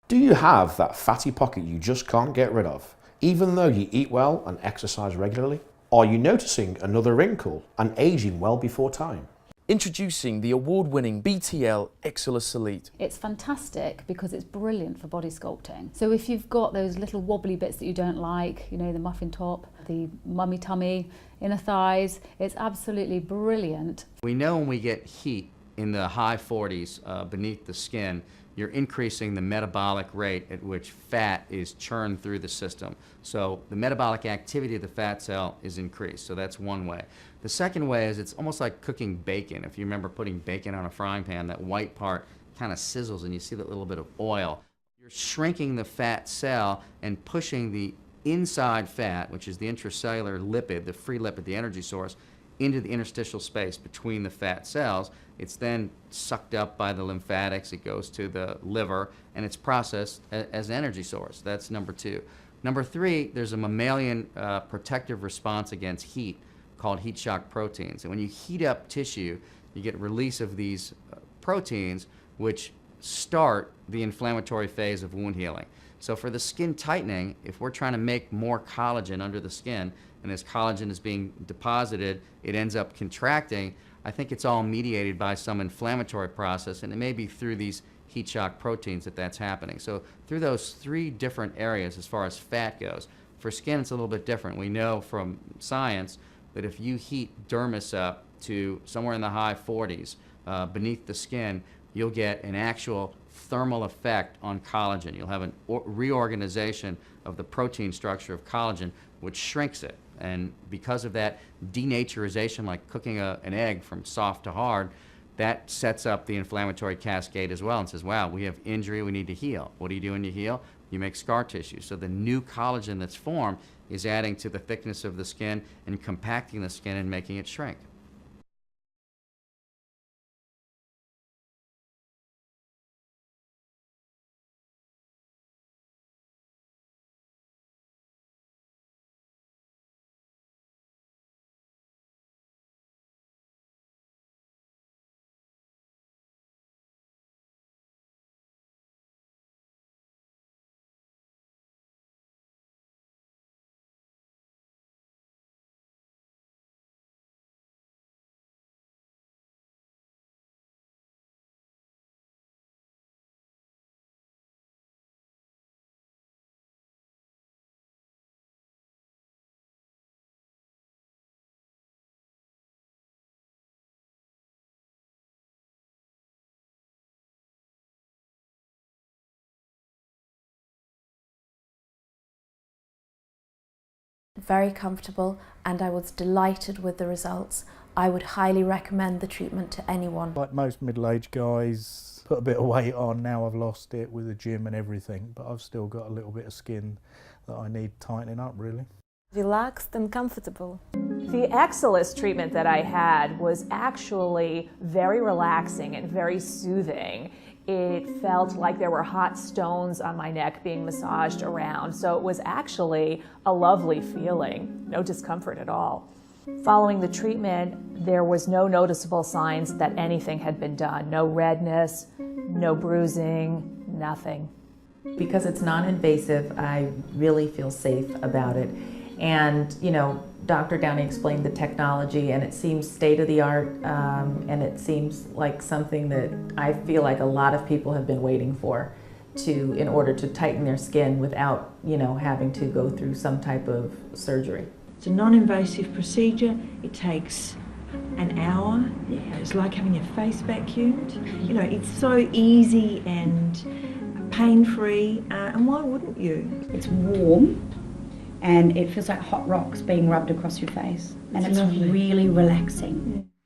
Do you have that fatty pocket you just can't get rid of, even though you eat well and exercise regularly? Are you noticing another wrinkle and aging well before time? Introducing the award-winning BTL Exilis Elite. It's fantastic because it's brilliant for body sculpting. So if you've got those little wobbly bits that you don't like, you know, the muffin top, the mummy tummy, inner thighs, it's absolutely brilliant. We know when we get heat in the high 40s beneath the skin, you're increasing the metabolic rate at which fat is churned through the system. So the metabolic activity of the fat cell is increased. So that's one way. The second way is it's almost like cooking bacon. If you remember putting bacon on a frying pan, that white part kind of sizzles and you see that little bit of oil. You're shrinking the fat cell and pushing the inside fat, which is the intracellular lipid, the free lipid, the energy source, into the interstitial space between the fat cells. It's then sucked up by the lymphatics, it goes to the liver, and it's processed as an energy source. That's number two. Number three, there's a mammalian protective response against heat called heat shock proteins. And when you heat up tissue, you get release of these proteins which start the inflammatory phase of wound healing. So for the skin tightening, if we're trying to make more collagen under the skin, and as collagen is being deposited, it ends up contracting, I think it's all mediated by some inflammatory process, and it may be through these heat shock proteins that that's happening. So through those three different areas as far as fat goes. For skin, it's a little bit different. We know from science that if you heat dermis up to somewhere in the high 40s beneath the skin, you'll get an actual thermal effect on collagen. You'll have a reorganization of the protein structure of collagen, which shrinks it. And because of that denaturization, like cooking an egg from soft to hard, that sets up the inflammatory cascade as well and says, wow, we have injury, we need to heal. What do you do when you heal? You make scar tissue. So the new collagen that's formed is adding to the thickness of the skin and compacting the skin and making it shrink. Very comfortable, and I was delighted with the results. I would highly recommend the treatment to anyone. Like most middle-aged guys, put a bit of weight on. Now I've lost it with the gym and everything, but I've still got a little bit of skin that I need tightening up, really. Relaxed and comfortable. The Exilis treatment that I had was actually very relaxing and very soothing. It felt like there were hot stones on my neck being massaged around, so it was actually a lovely feeling, no discomfort at all. Following the treatment, there was no noticeable signs that anything had been done. No redness, no bruising, nothing. Because it's non-invasive, I really feel safe about it. And, you know, Dr. Downey explained the technology, and it seems state-of-the-art, and it seems like something that I feel like a lot of people have been waiting for in order to tighten their skin without, you know, having to go through some type of surgery. It's a non-invasive procedure. It takes an hour. It's like having your face vacuumed. You know, it's so easy and pain-free, and why wouldn't you? It's warm, and it feels like hot rocks being rubbed across your face, and it's lovely. really relaxing. Yeah.